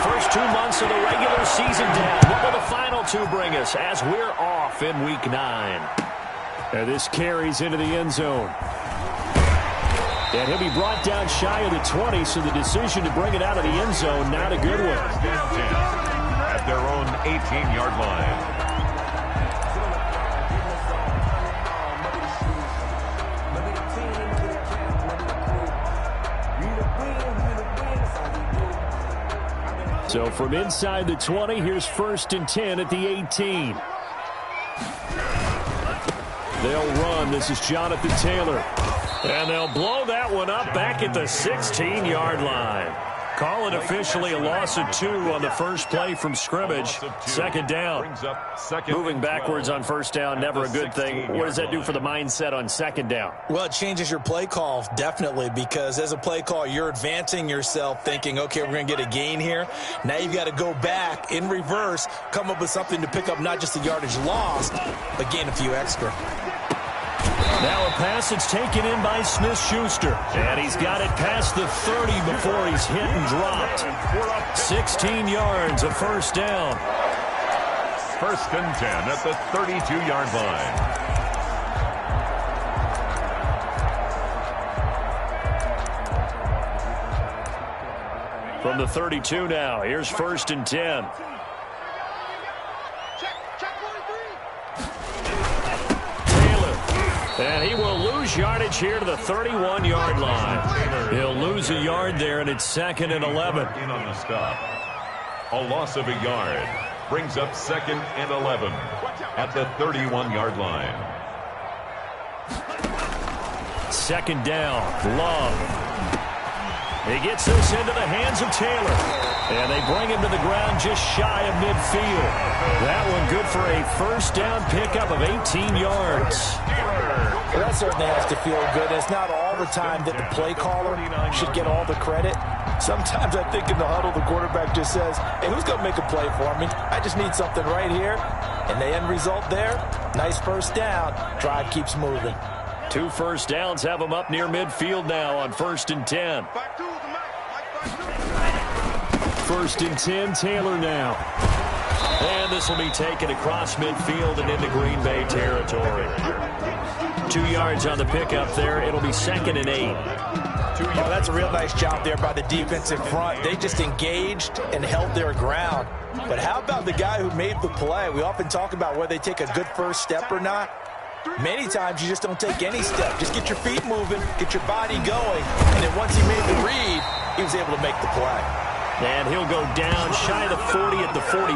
first 2 months of the regular season down. What will the final two bring us as we're off in Week 9? And this carries into the end zone. And he'll be brought down shy of the 20, so the decision to bring it out of the end zone, not a good one. At their own 18-yard line. So from inside the 20, here's 1st and 10 at the 18. They'll run. This is Jonathan Taylor. And they'll blow that one up back at the 16-yard line. Call it officially a loss of 2 on the first play from scrimmage. Second down. Moving backwards on first down, never a good thing. What does that do for the mindset on second down? Well, it changes your play call, definitely, because as a play call, you're advancing yourself thinking, okay, we're going to get a gain here. Now you've got to go back in reverse, come up with something to pick up not just the yardage lost, but gain a few extra. Now a pass that's taken in by Smith-Schuster. And he's got it past the 30 before he's hit and dropped. 16 yards, a first down. 1st and 10 at the 32-yard line. From the 32 now, here's 1st and 10. And he will lose yardage here to the 31-yard line. He'll lose a yard there, and it's 2nd and 11. In on the stop. A loss of a yard brings up 2nd and 11 at the 31-yard line. 2nd down, Love. He gets this into the hands of Taylor. And they bring him to the ground just shy of midfield. That one good for a first down pickup of 18 yards. Well, that certainly has to feel good. It's not all the time that the play caller should get all the credit. Sometimes I think in the huddle, the quarterback just says, hey, who's going to make a play for me? I just need something right here. And the end result there, nice first down. Drive keeps moving. 2 first downs have them up near midfield now on 1st and 10. 1st and 10, Taylor now. And this will be taken across midfield and into Green Bay territory. 2 yards on the pickup there. It'll be 2nd and 8. Oh, that's a real nice job there by the defensive front. They just engaged and held their ground. But how about the guy who made the play? We often talk about whether they take a good first step or not. Many times you just don't take any step. Just get your feet moving, get your body going. And then once he made the read, he was able to make the play. And he'll go down shy of the 40 at the 41.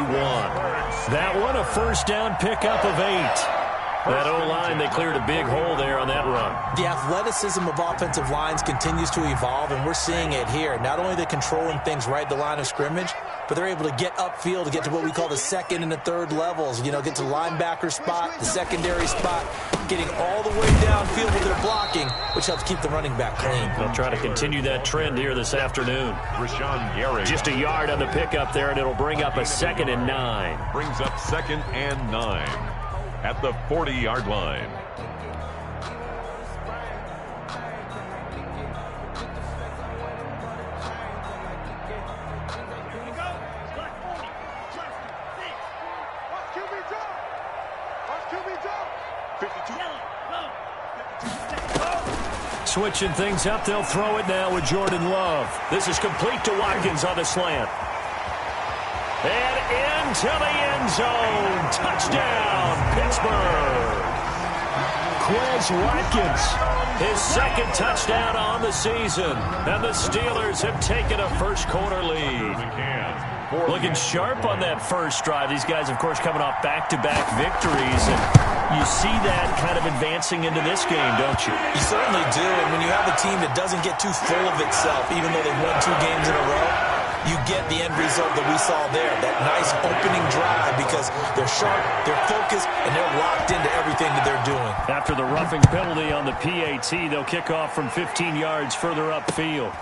That one a first down pickup of 8. That O-line, they cleared a big hole there on that run. The athleticism of offensive lines continues to evolve, and we're seeing it here. Not only are they controlling things right at the line of scrimmage, but they're able to get upfield to get to what we call the 2nd and the 3rd levels. You know, get to the linebacker spot, the secondary spot, getting all the way downfield with their blocking, which helps keep the running back clean. They'll try to continue that trend here this afternoon. Rashawn Gary. Just a yard on the pickup there, and it'll bring up a 2nd and 9. Brings up 2nd and 9 at the 40-yard line. Switching things up, they'll throw it now with Jordan Love. This is complete to Watkins on the slant. And into the end zone. Touchdown, Pittsburgh. Quez Watkins, his 2nd touchdown on the season. And the Steelers have taken a first-quarter lead. Looking sharp on that first drive. These guys, of course, coming off back-to-back victories. And you see that kind of advancing into this game, don't you? You certainly do. And when you have a team that doesn't get too full of itself, even though they've won 2 games in a row, you get the end result that we saw there, that nice opening drive, because they're sharp, they're focused, and they're locked into everything that they're doing. After the roughing penalty on the PAT, they'll kick off from 15 yards further upfield.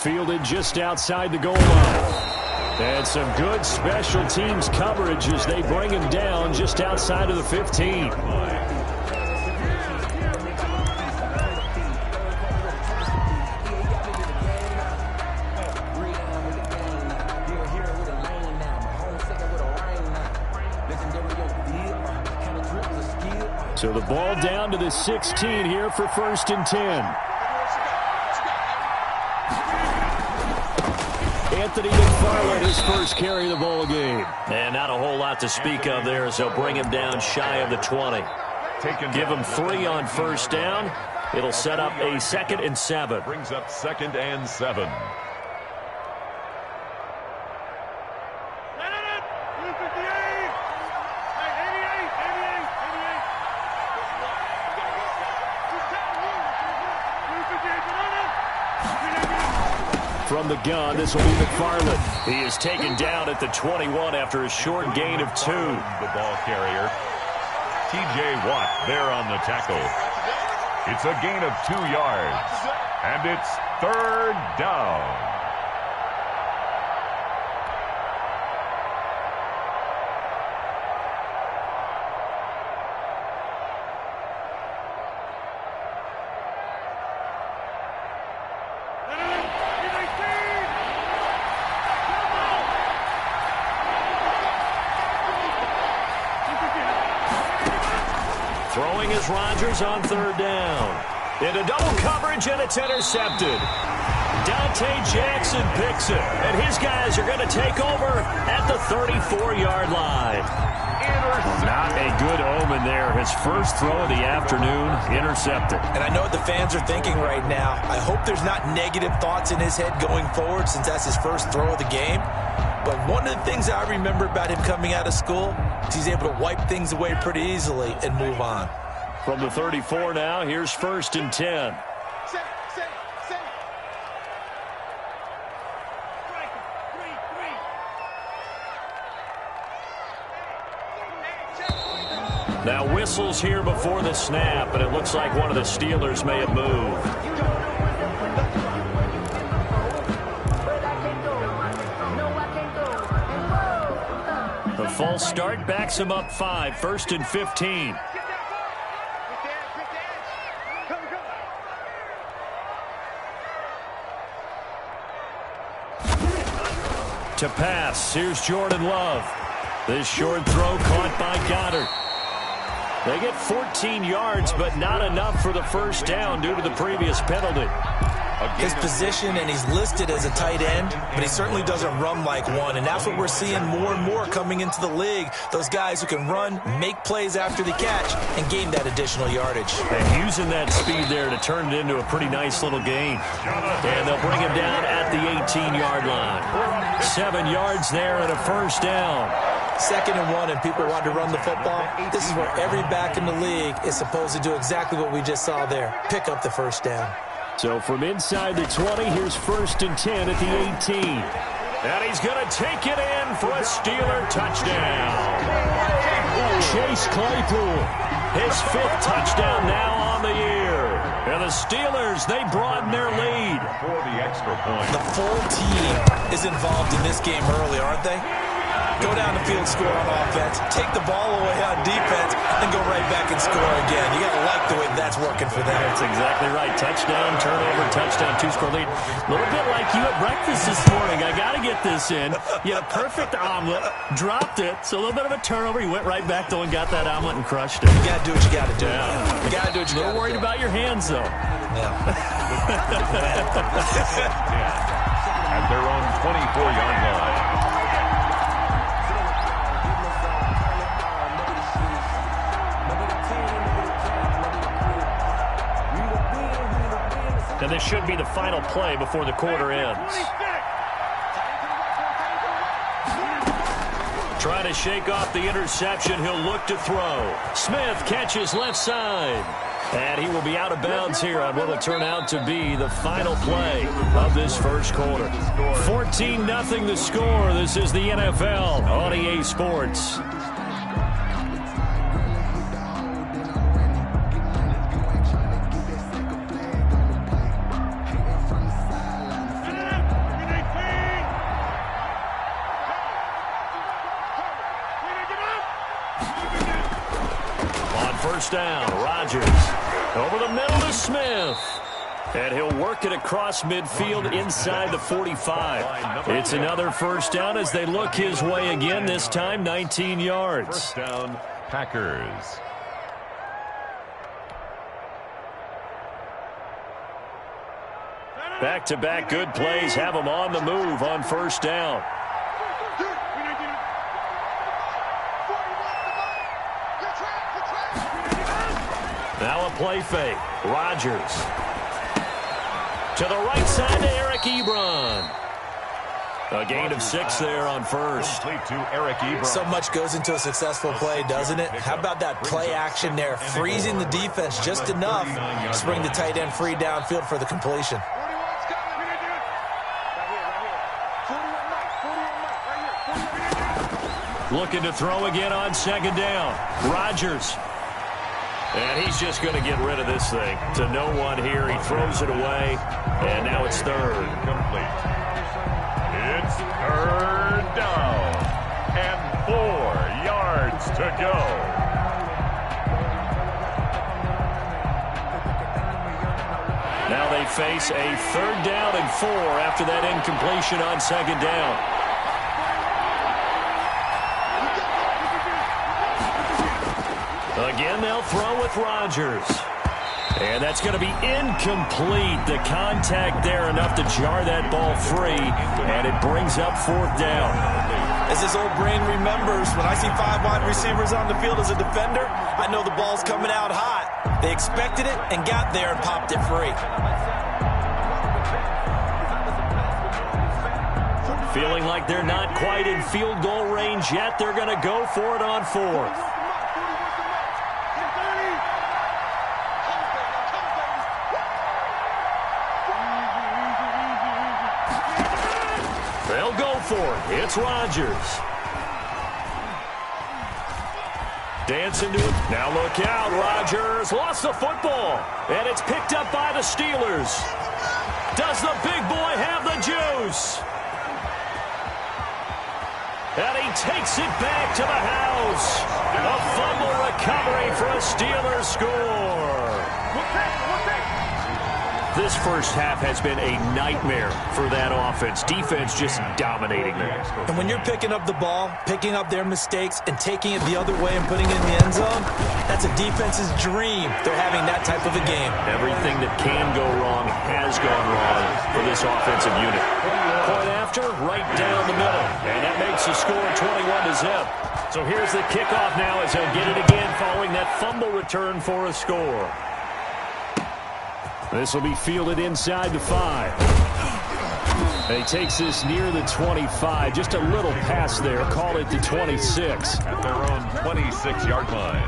Fielded just outside the goal line. And some good special teams coverage as they bring him down just outside of the 15. So the ball down to the 16 here for 1st and 10. Anthony McFarland, his first carry of the ball game. And not a whole lot to speak of there, as they'll bring him down shy of the 20. Give him 3 on 1st down. It'll set up a 2nd and 7. Brings up 2nd and 7. From the gun, this will be McFarland. He is taken down at the 21 after a short gain of 2. The ball carrier, T.J. Watt, there on the tackle. It's a gain of 2 yards, and it's 3rd down. Throwing is Rodgers on 3rd down. Into double coverage, and it's intercepted. Dante Jackson picks it, and his guys are going to take over at the 34-yard line. Not a good omen there. His first throw of the afternoon, intercepted. And I know what the fans are thinking right now. I hope there's not negative thoughts in his head going forward, since that's his first throw of the game. But one of the things I remember about him coming out of school is he's able to wipe things away pretty easily and move on. From the 34 now, here's 1st and 10. Now whistles here before the snap, and it looks like one of the Steelers may have moved. The false start backs him up 5, 1st and 15. To pass, here's Jordan Love. This short throw caught by Goddard. They get 14 yards, but not enough for the 1st down due to the previous penalty. His position, and he's listed as a tight end, but he certainly doesn't run like one, and that's what we're seeing more and more coming into the league. Those guys who can run, make plays after the catch, and gain that additional yardage. And using that speed there to turn it into a pretty nice little game. And they'll bring him down at the 18-yard line. 7 yards there and a 1st down. 2nd and 1, and people want to run the football. This is where every back in the league is supposed to do exactly what we just saw there. Pick up the 1st down. So from inside the 20, here's 1st and 10 at the 18. And he's going to take it in for a Steeler touchdown. Chase Claypool, his 5th touchdown now on the year. And the Steelers, they broaden their lead. For the extra point. The full team is involved in this game early, aren't they? Go down the field, score on offense, take the ball away on defense, and go right back and score again. You got to like the way that's working for them. That's exactly right. Touchdown, turnover, touchdown, 2-score lead. A little bit like you at breakfast this morning. I got to get this in. You had a perfect omelet, dropped it, so a little bit of a turnover. You went right back, though, and got that omelet and crushed it. You got to do what you got to do. Yeah. You got to do what you got to do. A little worried about your hands, though. Yeah. At their own 24-yard line. And this should be the final play before the quarter ends. Trying to shake off the interception. He'll look to throw. Smith catches left side. And he will be out of bounds here on what will turn out to be the final play of this first quarter. 14-0 the score. This is the NFL on EA Sports. First down, Rodgers over the middle to Smith. And he'll work it across midfield inside the 45. It's another 1st down as they look his way again, this time 19 yards. 1st down, Packers. Back-to-back good plays have them on the move on first down. Now a play fake. Rodgers. To the right side to Eric Ebron. A gain of 6 there on first. To Eric Ebron. So much goes into a successful play, doesn't it? How about that play action there, freezing the defense just enough to bring the tight end free downfield for the completion. Looking to throw again on second down. Rodgers. And he's just going to get rid of this thing. To no one here. He throws it away. And now it's third. Complete. It's third down. And 4 yards to go. Now they face a 3rd down and 4 after that incompletion on second down. Again, they'll throw with Rodgers. And that's going to be incomplete. The contact there enough to jar that ball free. And it brings up 4th down. As this old brain remembers, when I see 5 wide receivers on the field as a defender, I know the ball's coming out hot. They expected it and got there and popped it free. Feeling like they're not quite in field goal range yet. They're going to go for it on 4th. They'll go for it. It's Rodgers. Dancing to it. Now look out. Rodgers lost the football. And it's picked up by the Steelers. Does the big boy have the juice? And he takes it back to the house. A fumble recovery for a Steelers score. This first half has been a nightmare for that offense. Defense just dominating them. And when you're picking up the ball, picking up their mistakes, and taking it the other way and putting it in the end zone, that's a defense's dream. They're having that type of a game. Everything that can go wrong has gone wrong for this offensive unit. Point after, right down the middle. And that makes the score 21-0. So here's the kickoff now as they'll get it again following that fumble return for a score. This will be fielded inside the 5. He takes this near the 25. Just a little pass there. Call it the 26. At their own 26-yard line.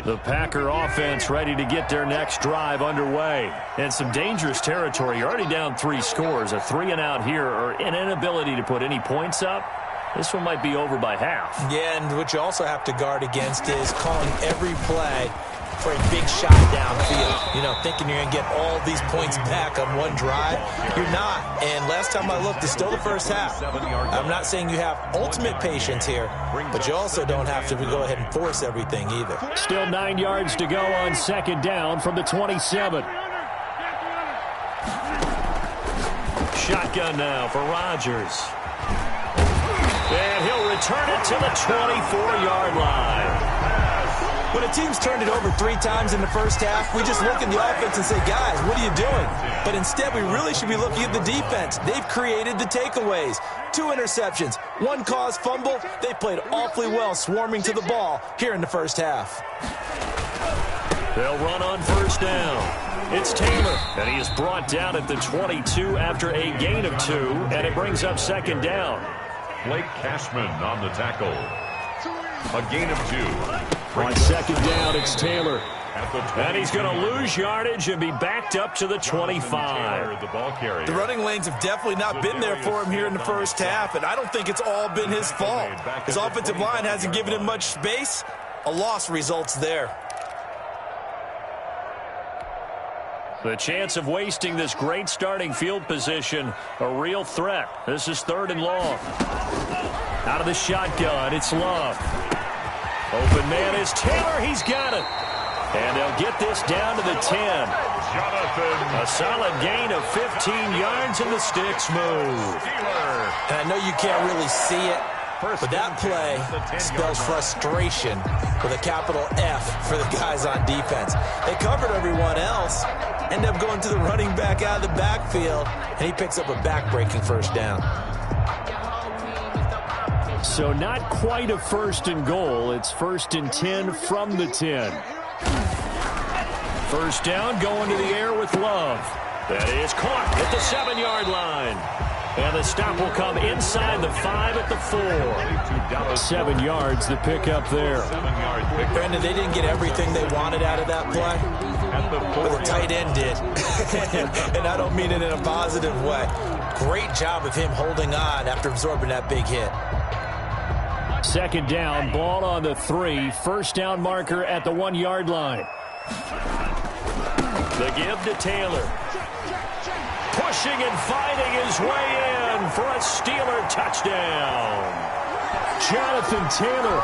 The Packer offense ready to get their next drive underway. And some dangerous territory. You're already down 3 scores. A 3-and-out here or an inability to put any points up. This one might be over by half. Yeah, and what you also have to guard against is calling every play for a big shot downfield. You know, thinking you're going to get all these points back on one drive. You're not. And last time I looked, it's still the first half. I'm not saying you have ultimate patience here, but you also don't have to go ahead and force everything either. Still 9 yards to go on second down from the 27. Shotgun now for Rodgers. And he'll return it to the 24-yard line. When a team's turned it over 3 times in the first half, we just look at the offense and say, guys, what are you doing? But instead, we really should be looking at the defense. They've created the takeaways. 2 interceptions, 1 caused fumble. They played awfully well swarming to the ball here in the first half. They'll run on first down. It's Taylor, and he is brought down at the 22 after a gain of 2, and it brings up second down. Blake Cashman on the tackle. A gain of 2. On second down, it's Taylor. And he's going to lose yardage and be backed up to the 25. The running lanes have definitely not been there for him here in the first half, and I don't think it's all been his fault. His offensive line hasn't given him much space. A loss results there. The chance of wasting this great starting field position, a real threat. This is 3rd and long. Out of the shotgun, it's Love. Open man is Taylor. He's got it. And they'll get this down to the 10. Jonathan. A solid gain of 15 yards, and the sticks move. And I know you can't really see it, But that play spells frustration with a capital F for the guys on defense. They covered everyone else, end up going to the running back out of the backfield, and he picks up a back-breaking first down. So not quite a 1st and goal. It's 1st and 10 from the 10. First down, going to the air with Love. That is caught at the 7-yard line. And the stop will come inside the 5 at the 4. 7 yards, the pickup there. Brandon, they didn't get everything they wanted out of that play, but the tight end did. And I don't mean it in a positive way. Great job of him holding on after absorbing that big hit. 2nd down, ball on the 3. First down marker at the 1-yard line. The give to Taylor. Pushing and fighting his way in for a Steeler touchdown. Jonathan Taylor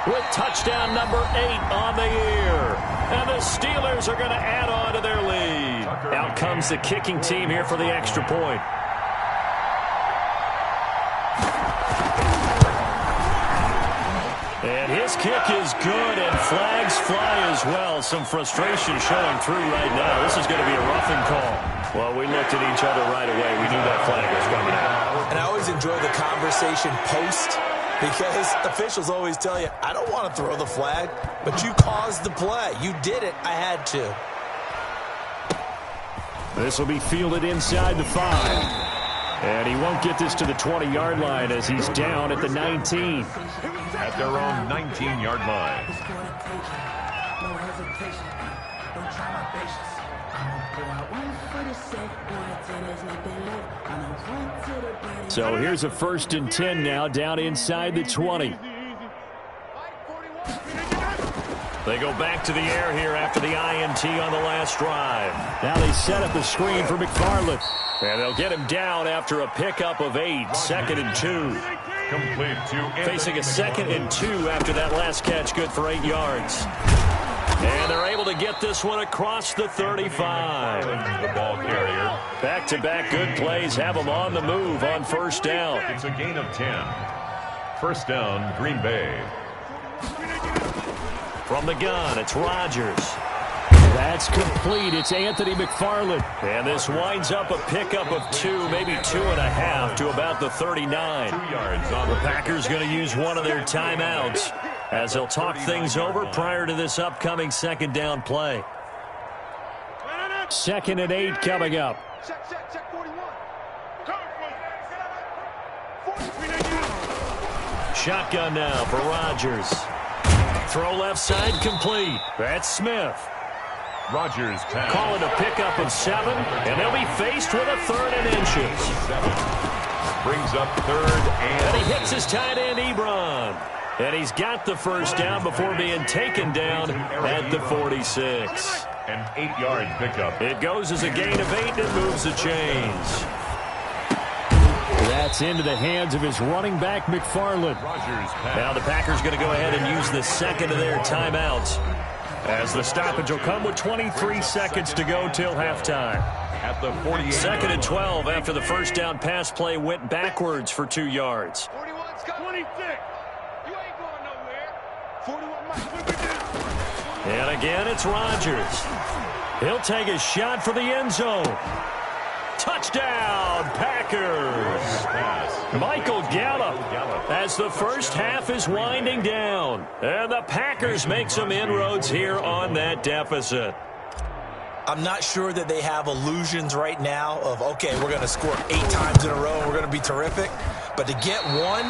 with touchdown number 8 on the year. And the Steelers are going to add on to their lead. Out comes the kicking team here for the extra point. And his kick is good, and flags fly as well. Some frustration showing through right now. This is going to be a roughing call. Well, we looked at each other right away. We knew that flag was coming out. And I always enjoy the conversation post, because officials always tell you, I don't want to throw the flag, but you caused the play. You did it. I had to. This will be fielded inside the 5. And he won't get this to the 20-yard line as he's down at the 19. At their own 19-yard line. So here's a 1st and 10 now, down inside the 20. They go back to the air here after the INT on the last drive. Now they set up the screen for McFarland. And they'll get him down after a pickup of 8. 2nd and 2. Complete to facing a 2nd and 2 after that last catch, good for 8 yards. And they're able to get this one across the 35. The ball carrier. Back-to-back good plays have them on the move on first down. It's a gain of 10. First down, Green Bay. From the gun, it's Rodgers. That's complete. It's Anthony McFarland. And this winds up a pickup of 2, maybe 2.5 to about the 39. 2 yards on the Packers going to use one of their timeouts as they'll talk things over prior to this upcoming 2nd down play. 2nd and 8 coming up. Shotgun now for Rodgers. Throw left side complete. That's Smith. Rodgers pass. Calling a pickup of 7, and they'll be faced with a 3rd and inches. Brings up 3rd and he hits his tight end, Ebron. And he's got the first down before being taken down at the 46. An 8-yard pickup. It goes as a gain of 8 and moves the chains. That's into the hands of his running back, McFarland. Now the Packers going to go ahead and use the 2nd of their timeouts, as the stoppage will come with 23 seconds to go till halftime. At the 48. 2nd and 12 after the first down pass play went backwards for 2 yards. 26. You ain't going nowhere. 41. And again, it's Rodgers. He'll take a shot for the end zone. Touchdown, Packers. Michael Gallup as the first half is winding down. And the Packers make some inroads here on that deficit. I'm not sure that they have illusions right now of, okay, we're going to score 8 times in a row and we're going to be terrific. But to get one,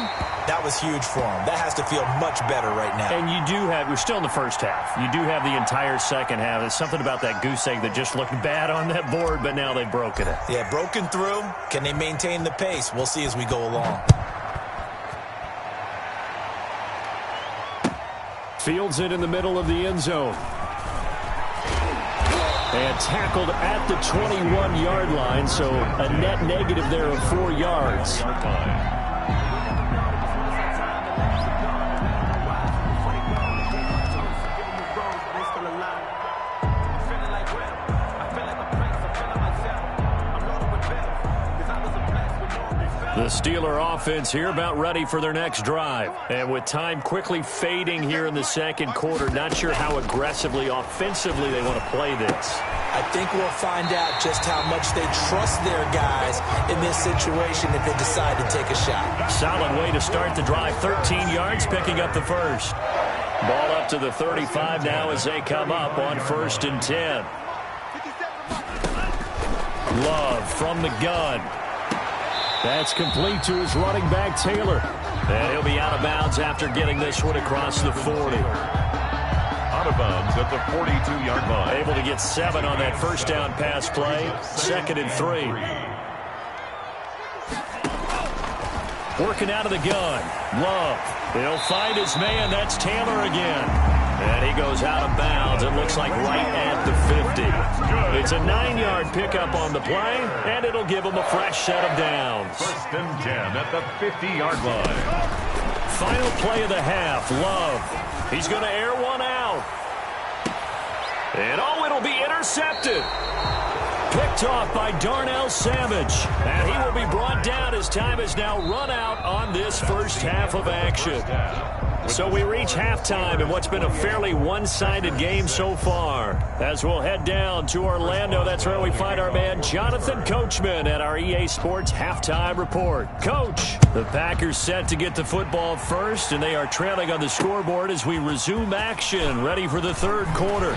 that was huge for them. That has to feel much better right now. And you do have, we're still in the first half. You do have the entire second half. There's something about that goose egg that just looked bad on that board, but now they've broken it. Yeah, broken through. Can they maintain the pace? We'll see as we go along. Fields it in the middle of the end zone. And tackled at the 21-yard line, so a net negative there of 4 yards. The Steeler offense here about ready for their next drive. And with time quickly fading here in the second quarter, not sure how aggressively, offensively they want to play this. I think we'll find out just how much they trust their guys in this situation if they decide to take a shot. Solid way to start the drive. 13 yards, picking up the first. Ball up to the 35 now as they come up on 1st and 10. Love from the gun. That's complete to his running back, Taylor. And he'll be out of bounds after getting this one across the 40. Out of bounds at the 42-yard line. Able to get 7 on that first down pass play. 2nd and 3. Working out of the gun. Love. He'll find his man. That's Taylor again. And he goes out of bounds. It looks like right at the 50. It's a 9-yard pickup on the play, and it'll give him a fresh set of downs. 1st and 10 at the 50-yard line. Final play of the half. Love. He's going to air one out. And it'll be intercepted. Picked off by Darnell Savage. And he will be brought down as time is now run out on this first half of action. So we reach halftime in what's been a fairly one-sided game so far. As we'll head down to Orlando, that's where we find our man Jonathan Coachman at our EA Sports Halftime Report. Coach, the Packers set to get the football first, and they are trailing on the scoreboard as we resume action, ready for the third quarter.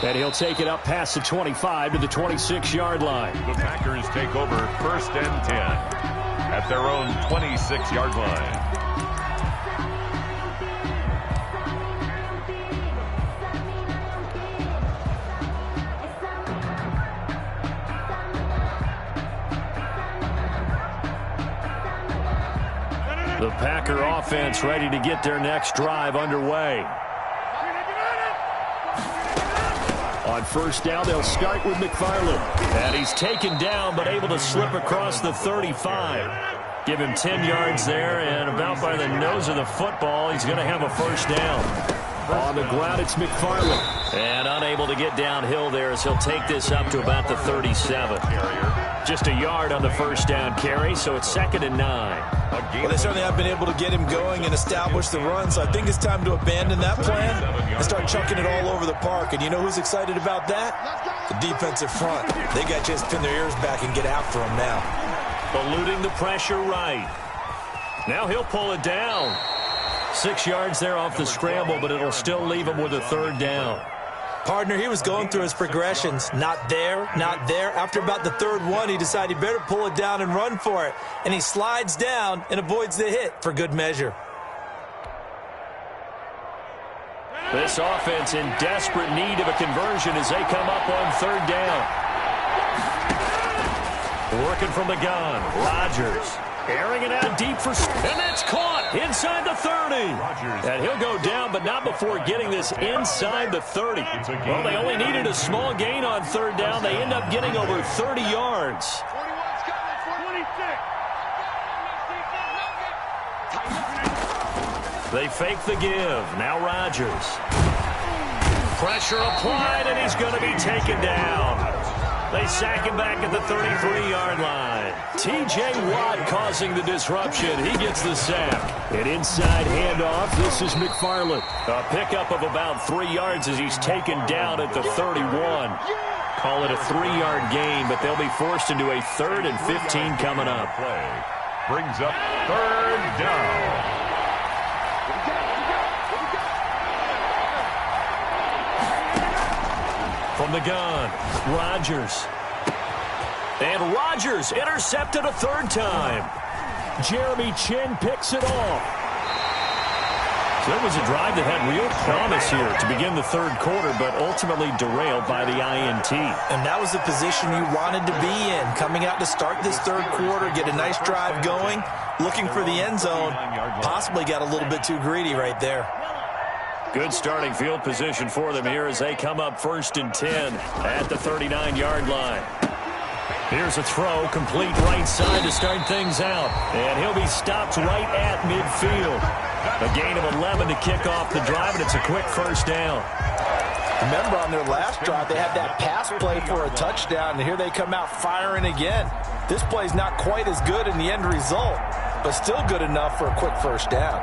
And he'll take it up past the 25 to the 26-yard line. The Packers take over 1st and 10 at their own 26-yard line. The Packer offense ready to get their next drive underway. On first down, they'll start with McFarland. And he's taken down, but able to slip across the 35. Give him 10 yards there, and about by the nose of the football, he's going to have a first down. On the ground, it's McFarland. And unable to get downhill there as he'll take this up to about the 37. Just a yard on the first down carry, so it's 2nd and 9. Well, they certainly have been able to get him going and establish the run, so I think it's time to abandon that plan and start chucking it all over the park. And you know who's excited about that? The defensive front. They got to just pin their ears back and get after him now. Eluding the pressure right. Now he'll pull it down. 6 yards there off the scramble, but it'll still leave him with a 3rd down. Partner, he was going through his progressions. Not there, not there. After about the 3rd one, he decided he better pull it down and run for it. And he slides down and avoids the hit for good measure. This offense in desperate need of a conversion as they come up on 3rd down. Working from the gun, Rodgers. Airing it out deep for... And that's caught inside the 30. And he'll go down, but not before getting this inside the 30. Well, they only needed a small gain on 3rd down. They end up getting over 30 yards. They fake the give. Now Rodgers. Pressure applied, and he's going to be taken down. They sack him back at the 33-yard line. T.J. Watt causing the disruption. He gets the sack. An inside handoff. This is McFarland. A pickup of about 3 yards as he's taken down at the 31. Call it a 3-yard gain, but they'll be forced into a 3rd and 15 coming up. Play brings up 3rd down. From the gun, Rodgers. And Rodgers intercepted a 3rd time. Jeremy Chin picks it off. So it was a drive that had real promise here to begin the 3rd quarter, but ultimately derailed by the INT. And that was the position you wanted to be in. Coming out to start this 3rd quarter, get a nice drive going, looking for the end zone. Possibly got a little bit too greedy right there. Good starting field position for them here as they come up 1st and 10 at the 39-yard line. Here's a throw, complete right side to start things out. And he'll be stopped right at midfield. A gain of 11 to kick off the drive, and it's a quick first down. Remember, on their last drive, they had that pass play for a touchdown, and here they come out firing again. This play's not quite as good in the end result, but still good enough for a quick first down.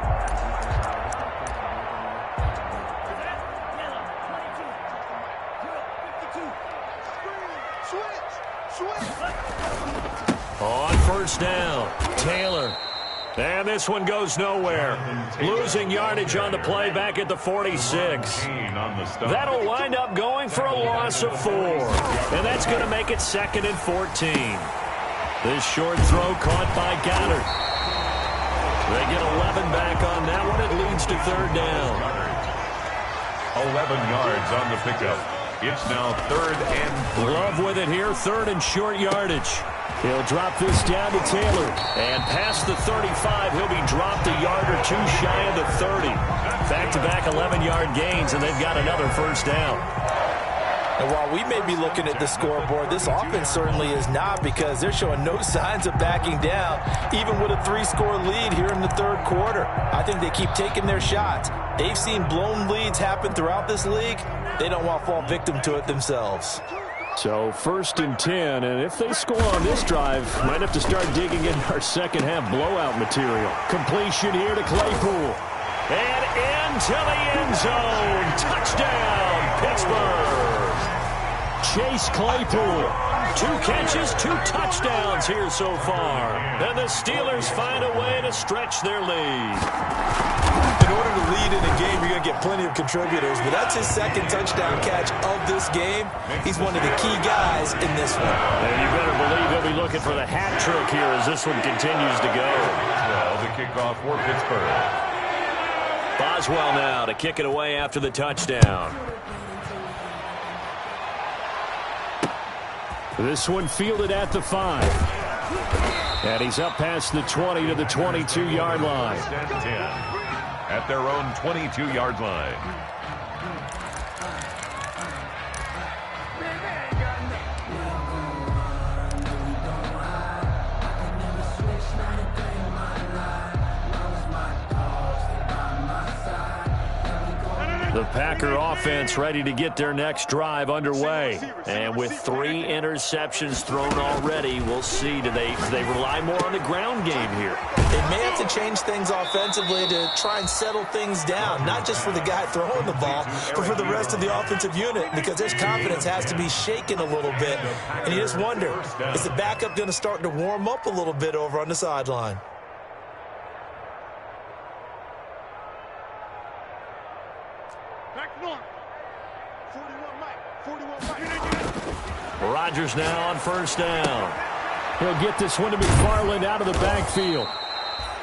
On first down, Taylor. And this one goes nowhere. Losing yardage on the play back at the 46. That'll wind up going for a loss of 4. And that's going to make it 2nd and 14. This short throw caught by Goddard. They get 11 back on that one. It leads to 3rd down. 11 yards on the pickup. It's now 3rd and 3. Love with it here. 3rd and short yardage. He'll drop this down to Taylor. And past the 35, he'll be dropped a yard or 2 shy of the 30. Back-to-back 11-yard gains, and they've got another first down. And while we may be looking at the scoreboard, this offense certainly is not, because they're showing no signs of backing down, even with a 3-score lead here in the 3rd quarter. I think they keep taking their shots. They've seen blown leads happen throughout this league. They don't want to fall victim to it themselves. So 1st and 10, and if they score on this drive, might have to start digging in our second-half blowout material. Completion here to Claypool. And into the end zone. Touchdown, Pittsburgh. Chase Claypool. 2 catches, 2 touchdowns here so far. And the Steelers find a way to stretch their lead. In order to lead in a game, you're going to get plenty of contributors, but that's his 2nd touchdown catch of this game. He's one of the key guys in this one. And you better believe he'll be looking for the hat trick here as this one continues to go. Well, the kickoff for Pittsburgh. Boswell now to kick it away after the touchdown. This one fielded at the 5. And he's up past the 20 to the 22-yard line. 10. At their own 22-yard line. The Packer offense ready to get their next drive underway. And with 3 interceptions thrown already, we'll see. Do they rely more on the ground game here? They may have to change things offensively to try and settle things down, not just for the guy throwing the ball, but for the rest of the offensive unit, because his confidence has to be shaken a little bit. And you just wonder, is the backup going to start to warm up a little bit over on the sideline? Rodgers now on first down. He'll get this one to McFarland out of the backfield.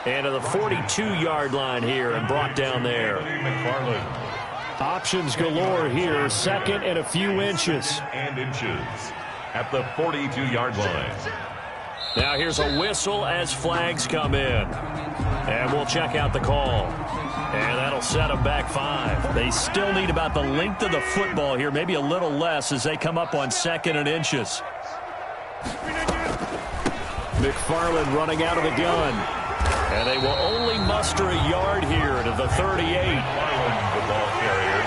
And to the 42-yard line here and brought down there. Options galore here. 2nd and a few inches. At the 42-yard line. Now here's a whistle as flags come in. And we'll check out the call. And that'll set them back 5. They still need about the length of the football here, maybe a little less as they come up on 2nd and inches. McFarland running out of the gun. And they will only muster a yard here to the 38. The ball carrier.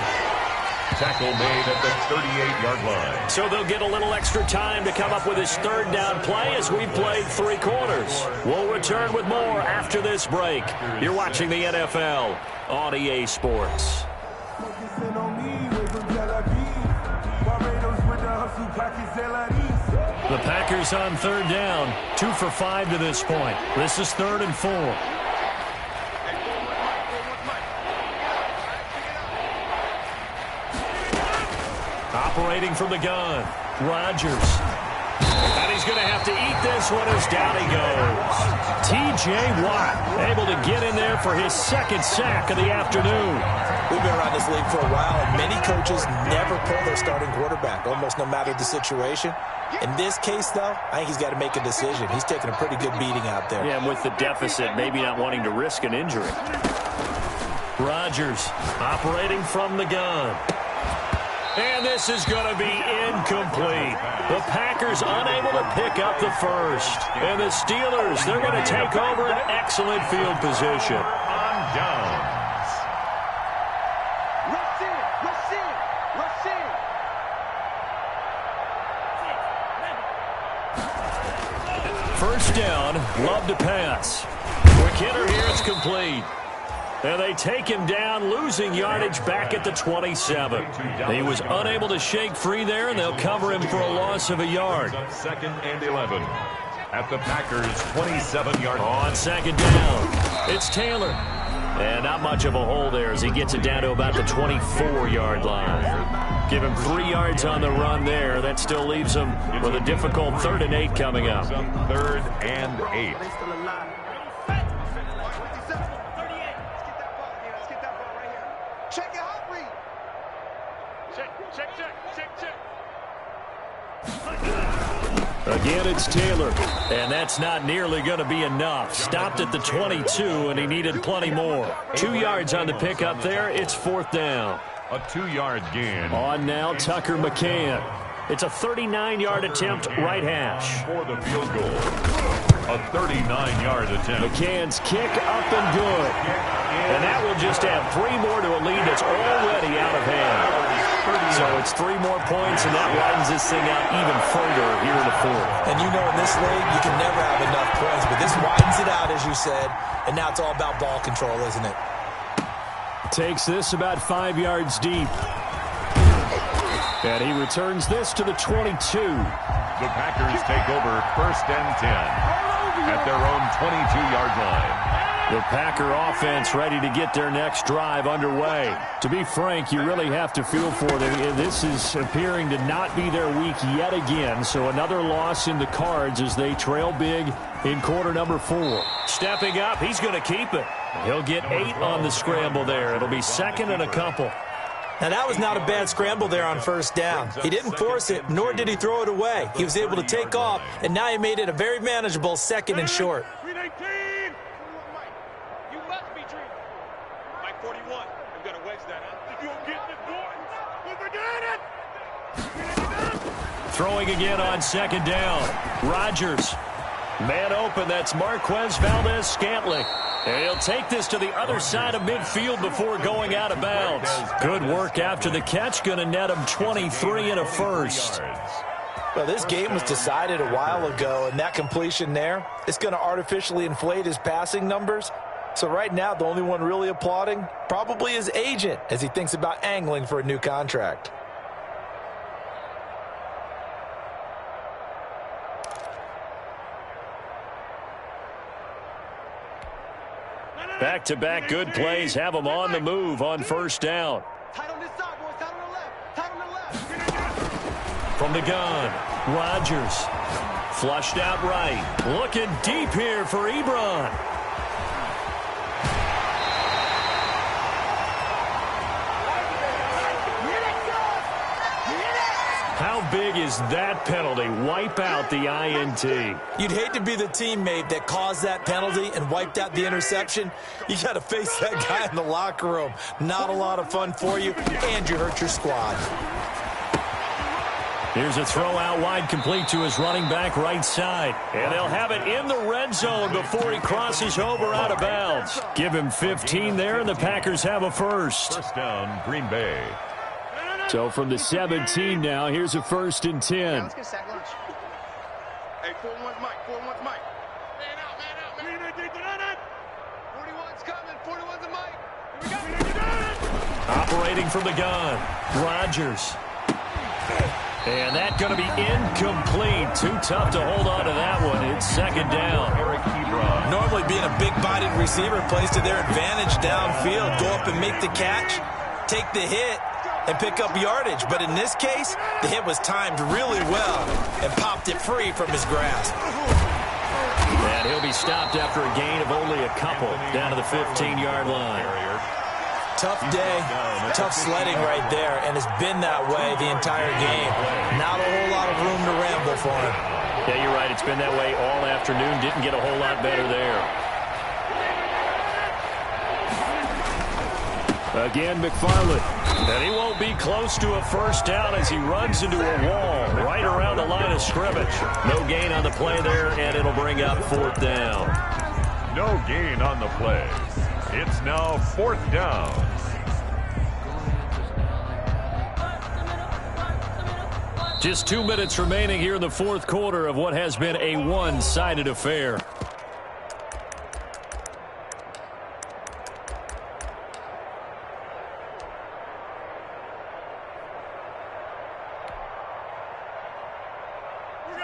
Tackle made at the 38-yard line. So they'll get a little extra time to come up with his 3rd down play as we've played 3 quarters. We'll return with more after this break. You're watching the NFL on EA Sports. The Packers on 3rd down, 2 for 5 to this point. This is 3rd and 4. Operating from the gun, Rodgers. And he's going to have to eat this one as down he goes. T.J. Watt able to get in there for his 2nd sack of the afternoon. We've been around this league for a while, and many coaches never pull their starting quarterback, almost no matter the situation. In this case, though, I think he's got to make a decision. He's taking a pretty good beating out there. Yeah, and with the deficit, maybe not wanting to risk an injury. Rodgers operating from the gun. And this is going to be incomplete. The Packers unable to pick up the first. And the Steelers, they're going to take over an excellent field position. On downs. Rush in. touchdown. Love to pass. Quick hitter here. It's complete. And they take him down, losing yardage back at the 27. He was unable to shake free there, and they'll cover him for a loss of a yard. 2nd and 11 at the Packers' 27-yard line. On second down, it's Taylor. And not much of a hole there as he gets it down to about the 24-yard line. Give him 3 yards on the run there. That still leaves him with a difficult 3rd and 8 coming up. 3rd and 8. Check it out, read. Check. Again, it's Taylor. And that's not nearly going to be enough. Stopped at the 22, and he needed plenty more. 2 yards on the pickup there. It's 4th down. A 2-yard gain. On now, Tucker McCann. It's a 39-yard attempt, right hash. For the field goal. A 39-yard attempt. McCann's kick up and good. And that will just add 3 more to a lead that's already out of hand. So it's 3 more points, and that widens this thing out even further here in the 4th. And you know in this league, you can never have enough points, but this widens it out, as you said, and now it's all about ball control, isn't it? Takes this about 5 yards deep. And he returns this to the 22. The Packers take over 1st and 10 at their own 22-yard line. The Packer offense ready to get their next drive underway. To be frank, you really have to feel for them. This is appearing to not be their week yet again. So another loss in the cards as they trail big in quarter number 4. Stepping up, he's going to keep it. He'll get 8 on the scramble there. It'll be 2nd and a couple. Now, that was not a bad scramble there on 1st down. He didn't force it, nor did he throw it away. He was able to take off, and now he made it a very manageable 2nd and short. Throwing again on 2nd down. Rodgers. Man open, that's Marquez Valdez-Scantling. And he'll take this to the other side of midfield before going out of bounds. Good work after the catch. Going to net him 23 and a first. Well, this game was decided a while ago, and that completion there, it's going to artificially inflate his passing numbers. So right now, the only one really applauding probably his agent as he thinks about angling for a new contract. Back-to-back good plays have him on the move on 1st down. Tight on this side, boys. Tight on the left. Tight on the left. From the gun, Rodgers. Flushed out right. Looking deep here for Ebron. How big is that penalty? Wipe out the INT. You'd hate to be the teammate that caused that penalty and wiped out the interception. You got to face that guy in the locker room. Not a lot of fun for you, and you hurt your squad. Here's a throw out wide, complete to his running back right side. And they'll have it in the red zone before he crosses over out of bounds. Give him 15 there, and the Packers have a first. 1st down, Green Bay. So from the 17 now, here's a 1st and 10. Let's get sack lunch. Hey, 4-1's Mike. 4-1's Mike. Man out. 41's coming. 41's a Mike. Here we go. Operating from the gun, Rodgers. And that's going to be incomplete. Too tough to hold on to that one. It's 2nd down. Eric Ebron. Normally being a big-bodied receiver plays to their advantage downfield. Go up and make the catch, take the hit, and pick up yardage. But in this case, the hit was timed really well and popped it free from his grasp. And he'll be stopped after a gain of only a couple down to the 15-yard line. Tough day, tough sledding right there, and it's been that way the entire game. Not a whole lot of room to ramble for him. Yeah, you're right. It's been that way all afternoon. Didn't get a whole lot better there. Again, McFarland. And he won't be close to a 1st down as he runs into a wall right around the line of scrimmage. No gain on the play there, and it'll bring up 4th down. No gain on the play. It's now 4th down. Just 2 minutes remaining here in the fourth quarter of what has been a one-sided affair.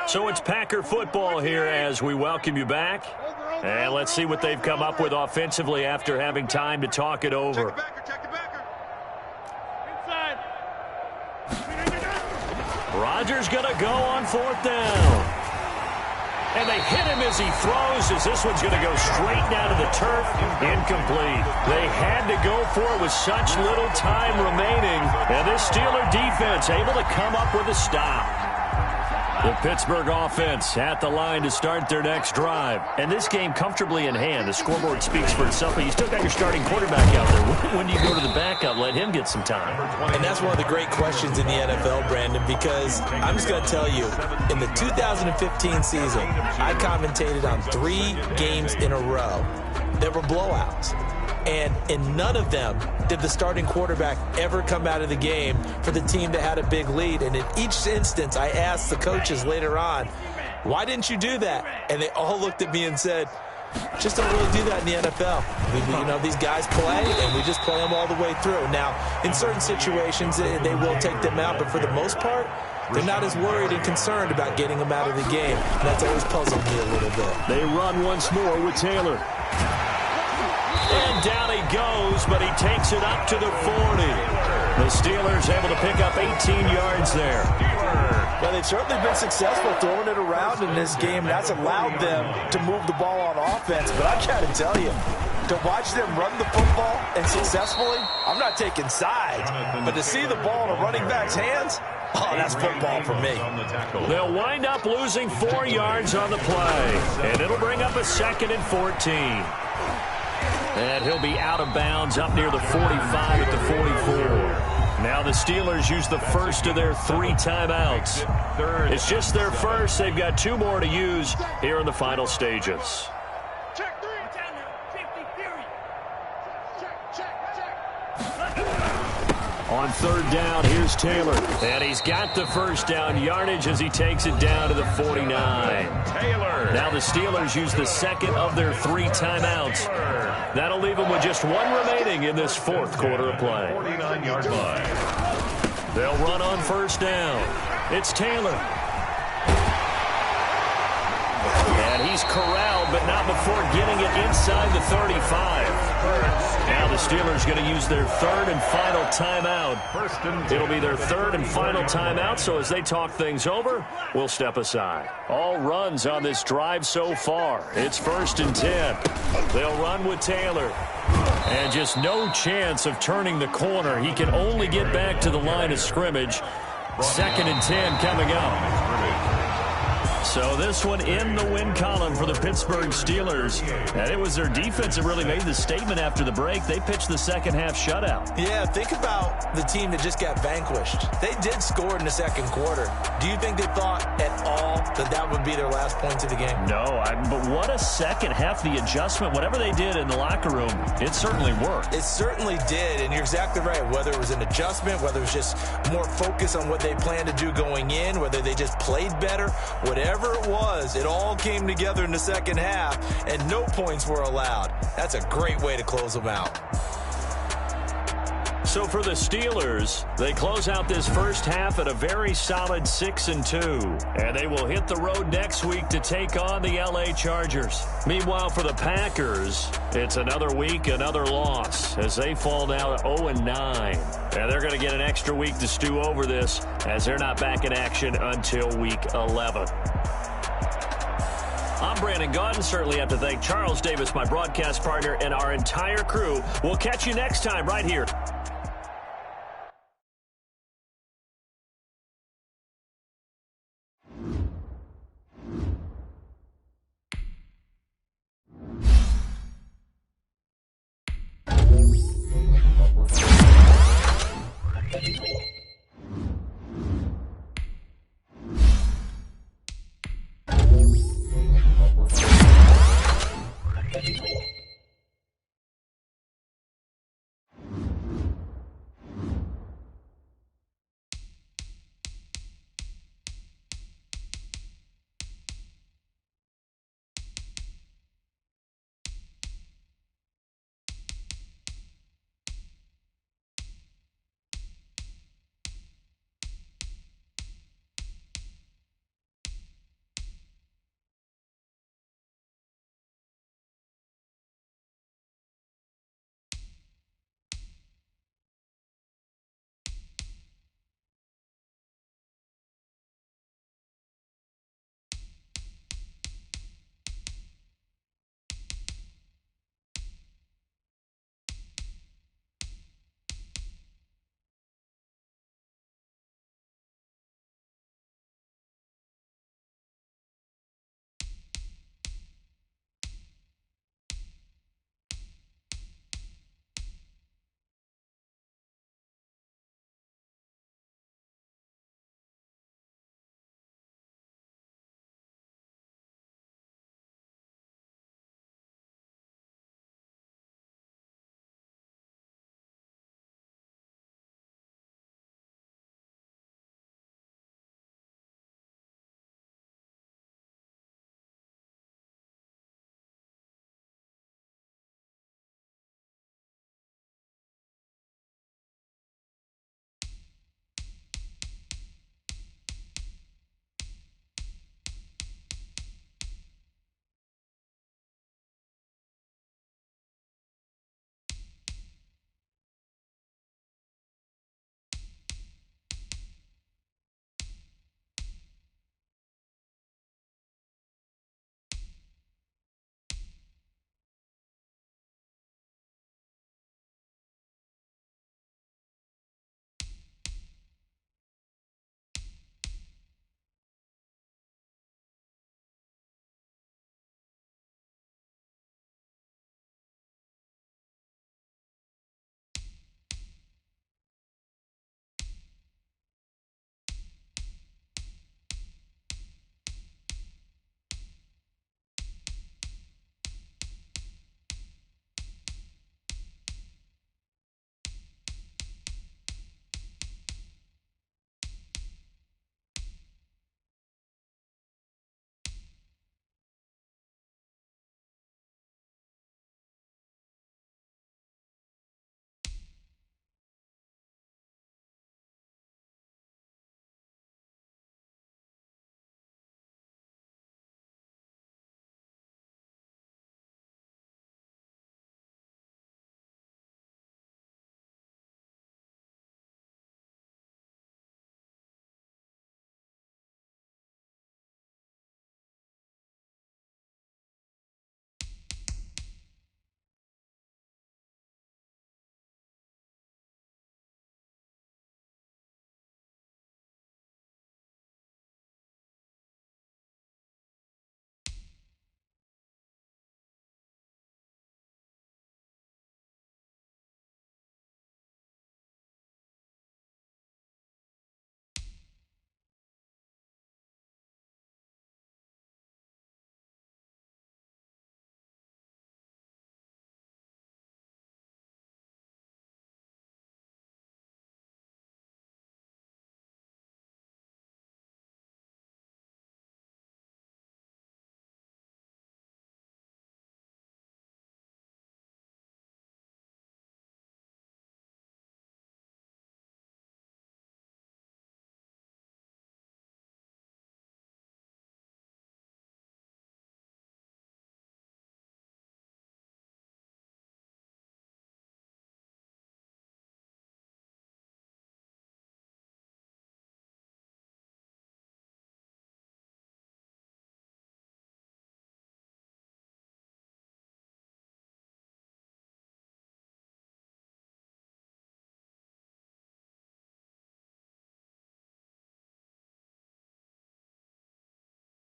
So it's Packer football here as we welcome you back. And let's see what they've come up with offensively after having time to talk it over. Rodgers going to go on fourth down. And they hit him as he throws, as this one's going to go straight down to the turf. Incomplete. They had to go for it with such little time remaining. And this Steeler defense able to come up with a stop. The Pittsburgh offense at the line to start their next drive. And this game comfortably in hand. The scoreboard speaks for itself, but you still got your starting quarterback out there. When do you go to the backup? Let him get some time. And that's one of the great questions in the NFL, Brandon, because I'm just going to tell you, in the 2015 season, I commentated on 3 games in a row that were blowouts. And in none of them did the starting quarterback ever come out of the game for the team that had a big lead. And in each instance, I asked the coaches later on, why didn't you do that? And they all looked at me and said, just don't really do that in the NFL. These guys play, and we just play them all the way through. Now, in certain situations, they will take them out, but for the most part, they're not as worried and concerned about getting them out of the game. And that's always puzzled me a little bit. They run once more with Taylor. And down he goes, but he takes it up to the 40. The Steelers able to pick up 18 yards there. Well, they've certainly been successful throwing it around in this game. That's allowed them to move the ball on offense. But I got to tell you, to watch them run the football and successfully, I'm not taking sides. But to see the ball in a running back's hands, oh, that's football for me. They'll wind up losing 4 yards on the play. And it'll bring up a 2nd and 14. And he'll be out of bounds up near the 45 at the 44. Now the Steelers use the first of their 3 timeouts. It's just their first. They've got 2 more to use here in the final stages. On 3rd down, here's Taylor. And he's got the first down yardage as he takes it down to the 49. Taylor. Now the Steelers use the 2nd of their 3 timeouts. That'll leave them with just 1 remaining in this 4th quarter of play. 49-yard line. They'll run on 1st down. It's Taylor. And he's corralled, but not before getting it inside the 35. Now the Steelers going to use their 3rd and final timeout. It'll be their 3rd and final timeout, so as they talk things over, we'll step aside. All runs on this drive so far. It's 1st and 10. They'll run with Taylor. And just no chance of turning the corner. He can only get back to the line of scrimmage. 2nd and 10 coming up. So this one in the win column for the Pittsburgh Steelers. And it was their defense that really made the statement after the break. They pitched the second-half shutout. Yeah, think about the team that just got vanquished. They did score in the 2nd quarter. Do you think they thought at all that that would be their last points of the game? No, but what a second half. The adjustment, whatever they did in the locker room, it certainly worked. It certainly did, and you're exactly right. Whether it was an adjustment, whether it was just more focus on what they planned to do going in, whether they just played better, whatever it was, it all came together in the 2nd half, and no points were allowed. That's a great way to close them out. So for the Steelers, they close out this first half at a very solid 6-2. And they will hit the road next week to take on the LA Chargers. Meanwhile, for the Packers, it's another week, another loss, as they fall now to 0-9. And they're going to get an extra week to stew over this, as they're not back in action until week 11. I'm Brandon Gaudin. Certainly have to thank Charles Davis, my broadcast partner, and our entire crew. We'll catch you next time right here